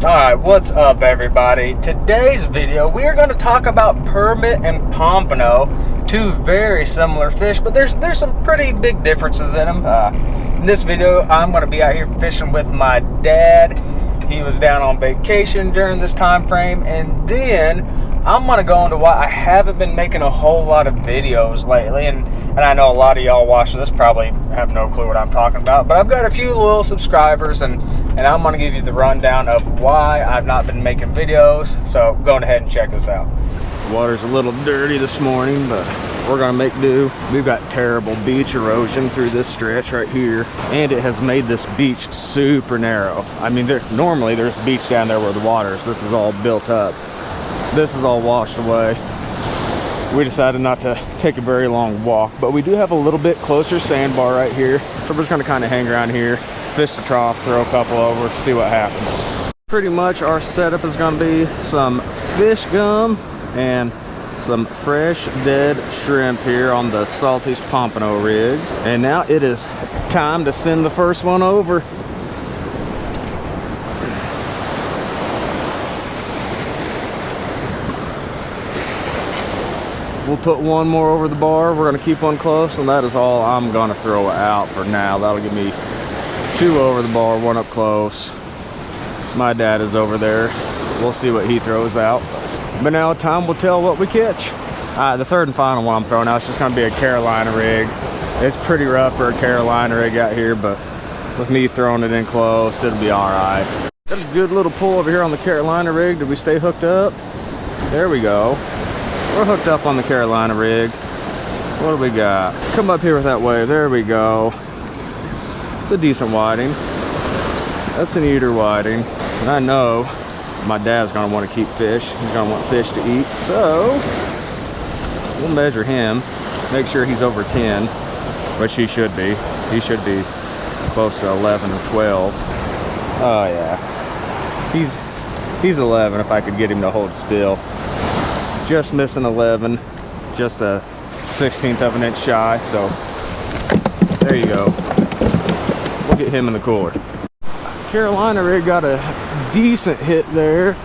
Alright, what's up everybody? Today's video we are going to talk about permit and pompano, two very similar fish, but there's some pretty big differences in them. In this video I'm going to be out here fishing with my dad. He was down on vacation during this time frame, and then I'm going to go into why I haven't been making a whole lot of videos lately, and I know a lot of y'all watching this probably have no clue what I'm talking about, but I've got a few loyal subscribers, and I'm going to give you the rundown of why I've not been making videos. So go ahead and check this out. Water's a little dirty this morning, but we're going to make do. We've got terrible beach erosion through this stretch right here, and it has made this beach super narrow. I mean, normally there's a beach down there where the water is. This is all built up. This is all washed away. We decided not to take a very long walk, but we do have a little bit closer sandbar right here. So we're just gonna kind of hang around here, fish the trough, throw a couple over, see what happens. Pretty much our setup is gonna be some fish gum and some fresh dead shrimp here on the Salty's Pompano rigs. And now it is time to send the first one over. We'll put one more over the bar. We're gonna keep one close, and that is all I'm gonna throw out for now. That'll give me two over the bar, one up close. My dad is over there. We'll see what he throws out. But now time will tell what we catch. The third and final one I'm throwing out is just gonna be a Carolina rig. It's pretty rough for a Carolina rig out here, but with me throwing it in close, it'll be all right. Got a good little pull over here on the Carolina rig. Did we stay hooked up? There we go. We're hooked up on the Carolina rig. What do we got? Come up here with that wave. There we go. It's a decent whiting. That's an eater whiting. And I know my dad's gonna want to keep fish. He's gonna want fish to eat. So we'll measure him. Make sure he's over 10, which he should be. He should be close to 11 or 12. Oh yeah. He's 11 if I could get him to hold still. Just missing 11, just a 1/16 of an inch shy, so there you go. We'll get him in the cooler. Carolina rig got a decent hit there.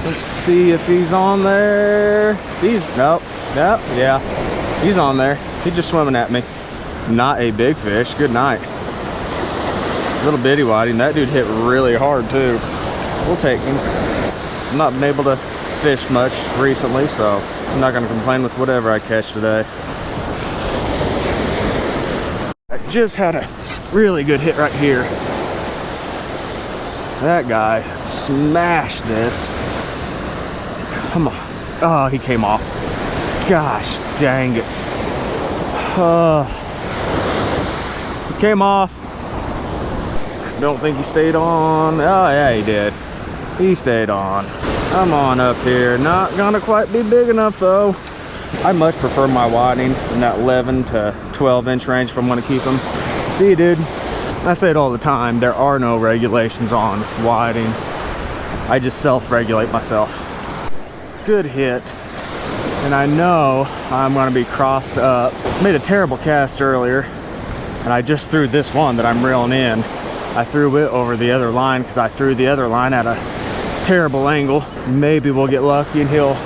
Let's see if he's on there. Nope, yeah, he's on there. He's just swimming at me. Not a big fish. Good night. Little bitty whiting. That dude hit really hard too. We'll take him. I've not been able to fish much recently, so I'm not going to complain with whatever I catch today. I just had a really good hit right here. That guy smashed this. Come on. Oh, he came off. Gosh dang it. He came off. Don't think he stayed on. Oh yeah, he did. He stayed on. Come on up here. Not gonna quite be big enough though. I much prefer my whiting in that 11 to 12 inch range if I'm gonna keep them. See, dude, I say it all the time. There are no regulations on whiting. I just self-regulate myself. Good hit. And I know I'm gonna be crossed up. Made a terrible cast earlier, and I just threw this one that I'm reeling in. I threw it over the other line because I threw the other line at a terrible angle. Maybe we'll get lucky and he'll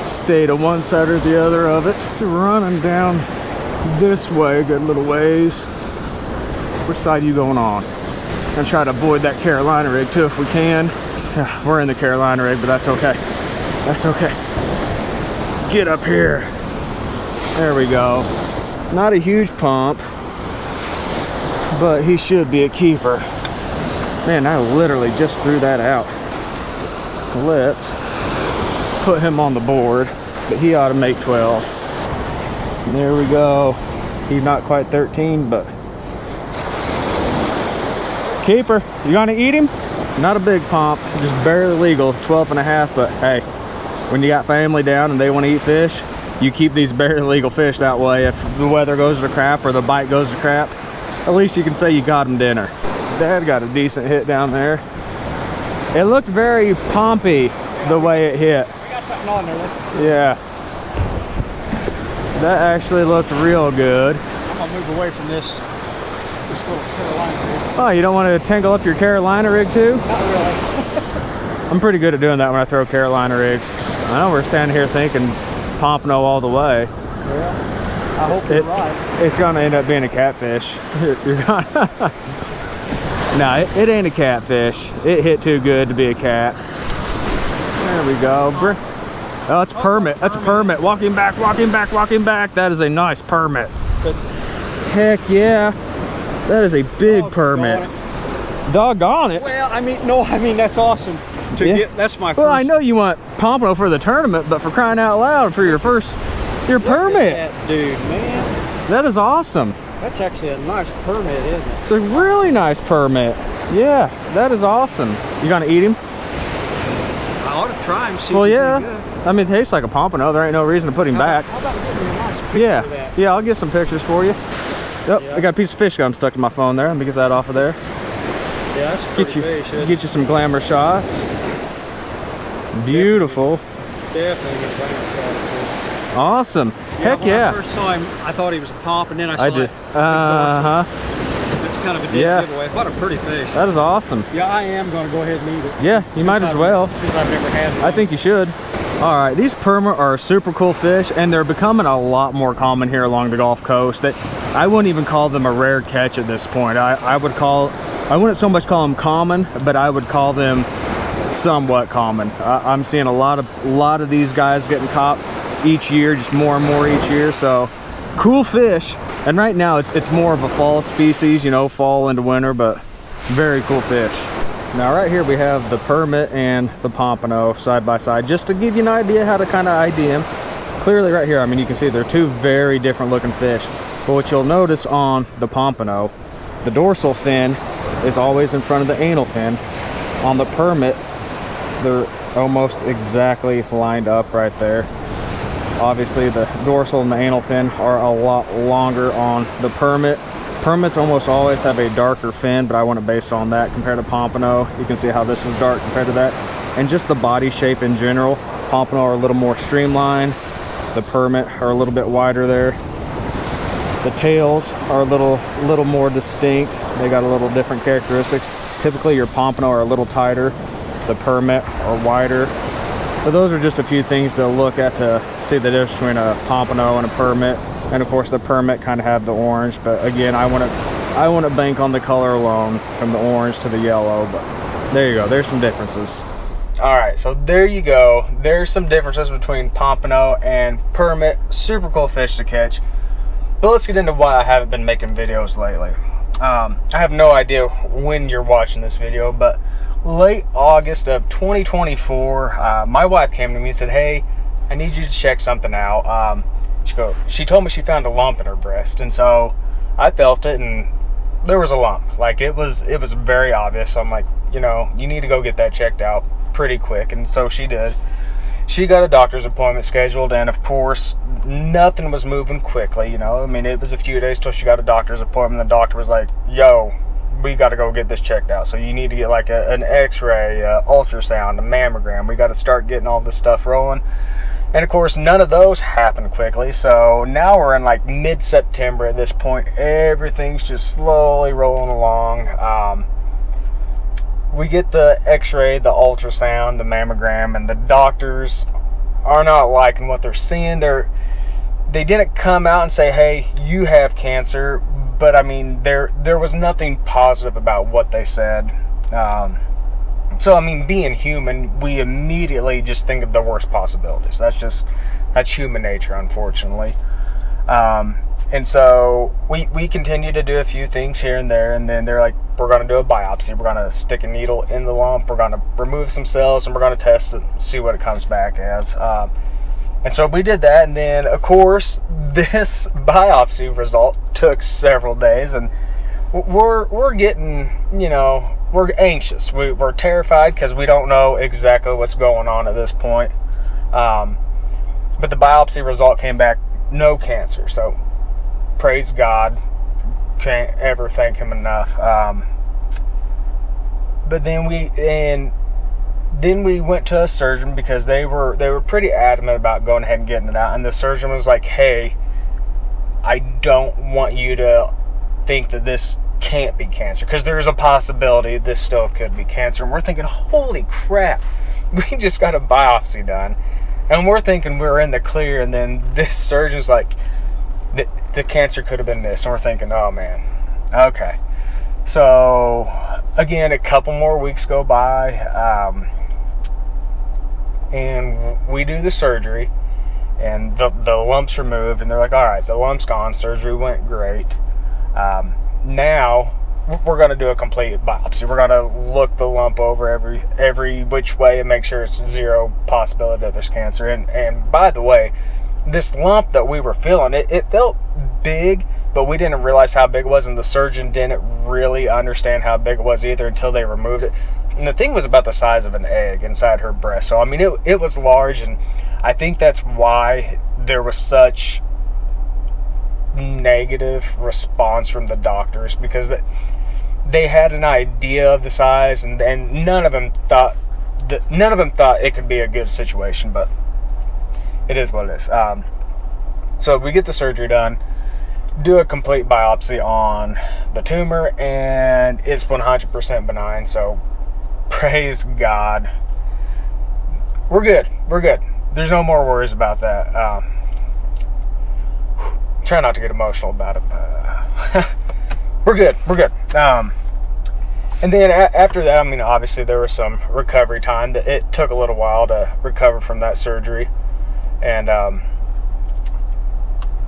stay to one side or the other of it. So running down this way a good little ways. Which side are you going on? Gonna try to avoid that Carolina rig too if we can. Yeah, we're in the Carolina rig, but that's okay. That's okay. Get up here. There we go. Not a huge pump, but he should be a keeper. Man, I literally just threw that out. Let's put him on the board, but he ought to make 12. There we go. He's not quite 13, but keeper. You gonna eat him? Not a big pump, just barely legal, 12 and a half, but hey, when you got family down and they want to eat fish, you keep these barely legal fish that way. If the weather goes to crap or the bite goes to crap, at least you can say you got him dinner. Dad got a decent hit down there. It looked very pompy the way it hit. We got something on there. Yeah. That actually looked real good. I'm gonna move away from this little Carolina rig. Oh, you don't want to tangle up your Carolina rig too? Not really. I'm pretty good at doing that when I throw Carolina rigs. I know we're standing here thinking pompano all the way. Yeah, I hope you're right. It's gonna end up being a catfish. You're gonna no, it ain't a catfish. It hit too good to be a cat. There we go. Oh, it's permit. That's a permit. Walking back, walking back, walking back. That is a nice permit. Heck yeah. That is a big permit. Doggone it. Well, I mean that's awesome. That's my first. Well, I know you want pompano for the tournament, but for crying out loud, for your permit. That dude, man. That is awesome. That's actually a nice permit, isn't it? It's a really nice permit. Yeah, that is awesome. You gonna eat him? I ought to try him. See well, if he's yeah. good. I mean, it tastes like a pompano. There ain't no reason to put him back. How about getting me a nice picture of that? Yeah, I'll get some pictures for you. Yep, yeah. I got a piece of fish gum stuck in my phone there. Let me get that off of there. Yeah, that's pretty fish. Get you some glamour shots. Beautiful. Definitely get glamour shots. Awesome. Heck yeah. When I first saw him, I thought he was a pomp, and then I saw did. It's kind of a dead giveaway. What a pretty fish. That is awesome. Yeah, I am going to go ahead and eat it. Yeah, you might as well. Since I've never had one. I think you should. All right, these permit are super cool fish, and they're becoming a lot more common here along the Gulf Coast. That I wouldn't even call them a rare catch at this point. I wouldn't so much call them common, but I would call them somewhat common. I'm seeing a lot of these guys getting caught each year, just more and more each year. So cool fish. And right now it's more of a fall species, you know, fall into winter, but very cool fish. Now right here we have the permit and the pompano side by side, just to give you an idea how to kind of ID them. Clearly right here, I mean, you can see they're two very different looking fish. But what you'll notice on the pompano, the dorsal fin is always in front of the anal fin. On the permit, they're almost exactly lined up right there. Obviously the dorsal and the anal fin are a lot longer on the permit. Permits almost always have a darker fin, but I want to base it on that compared to pompano. You can see how this is dark compared to that. And just the body shape in general, pompano are a little more streamlined. The permit are a little bit wider there. The tails are a little more distinct. They got a little different characteristics. Typically your pompano are a little tighter. The permit are wider. So those are just a few things to look at to see the difference between a pompano and a permit. And of course the permit kind of have the orange, but again, I want to bank on the color alone, from the orange to the yellow. But there you go, there's some differences. All right, so there you go. There's some differences between pompano and permit. Super cool fish to catch. But let's get into why I haven't been making videos lately. I have no idea when you're watching this video, but late August of 2024, my wife came to me and said, "Hey, I need you to check something out." She told me she found a lump in her breast, and so I felt it, and there was a lump. Like it was very obvious. So I'm like, you know, you need to go get that checked out pretty quick. And so she did. She got a doctor's appointment scheduled, and of course nothing was moving quickly. You know, I mean, it was a few days till she got a doctor's appointment. The doctor was like, "Yo, we got to go get this checked out. So you need to get like an x-ray, ultrasound, a mammogram. We got to start getting all this stuff rolling." And of course, none of those happened quickly. So now we're in like mid-September at this point. Everything's just slowly rolling along. We get the x-ray, the ultrasound, the mammogram, and the doctors are not liking what they're seeing. They didn't come out and say, "Hey, you have cancer," but I mean, there was nothing positive about what they said. So I mean, being human, we immediately just think of the worst possibilities. That's human nature, unfortunately. And so we continue to do a few things here and there, and then they're like, "We're going to do a biopsy. We're going to stick a needle in the lump. We're going to remove some cells, and we're going to test it, see what it comes back as." And so we did that, and then of course this biopsy result took several days, and we're getting, you know, we're anxious. We're terrified because we don't know exactly what's going on at this point. But the biopsy result came back no cancer. So praise God. Can't ever thank him enough. But then we went to a surgeon because they were pretty adamant about going ahead and getting it out. And the surgeon was like, "Hey, I don't want you to think that this can't be cancer, because there's a possibility this still could be cancer. And we're thinking, holy crap, we just got a biopsy done, and we're thinking we're in the clear, and then this surgeon's like, the cancer could have been this, and we're thinking, oh man, okay. So again, a couple more weeks go by, and we do the surgery, and the lump's removed, and they're like, all right, the lump's gone, surgery went great. Now we're going to do a complete biopsy. We're going to look the lump over every which way and make sure it's zero possibility that there's cancer. And by the way, this lump that we were feeling, it felt big, but we didn't realize how big it was, and the surgeon didn't really understand how big it was either until they removed it. And the thing was about the size of an egg inside her breast. So I mean, it was large, and I think that's why there was such negative response from the doctors, because they had an idea of the size, and none of them thought it could be a good situation, but it is what it is. So we get the surgery done, do a complete biopsy on the tumor, and it's 100% benign. So praise God, we're good. There's no more worries about that. Try not to get emotional about it, but we're good. And then after that, I mean, obviously there was some recovery time. That it took a little while to recover from that surgery, and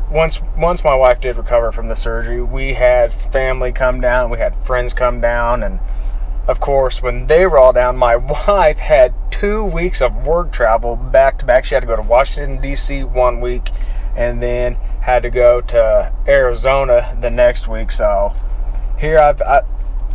once my wife did recover from the surgery, we had family come down, we had friends come down, and of course, when they were all down, my wife had 2 weeks of work travel back to back. She had to go to Washington, D.C. 1 week, and then had to go to Arizona the next week. So here I've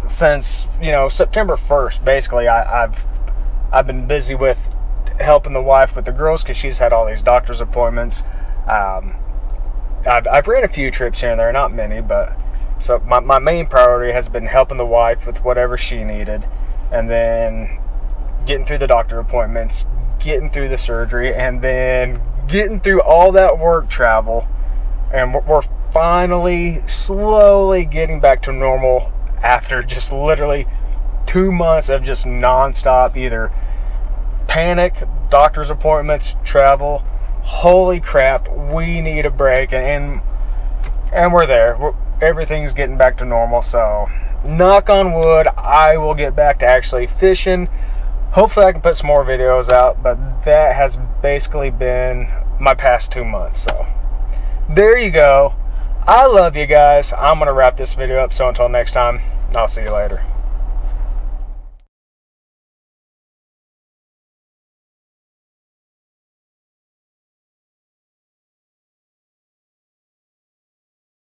since September 1st, basically I've been busy with helping the wife with the girls, because she's had all these doctor's appointments. I've ran a few trips here and there, not many, but so my main priority has been helping the wife with whatever she needed, and then getting through the doctor appointments, getting through the surgery, and then getting through all that work travel. And we're finally slowly getting back to normal after just literally 2 months of just nonstop either panic, doctor's appointments, travel. Holy crap, we need a break, and we're there. Everything's getting back to normal, so knock on wood, I will get back to actually fishing. Hopefully I can put some more videos out, but that has basically been my past 2 months. So there you go. I love you guys. I'm going to wrap this video up, so until next time, I'll see you later.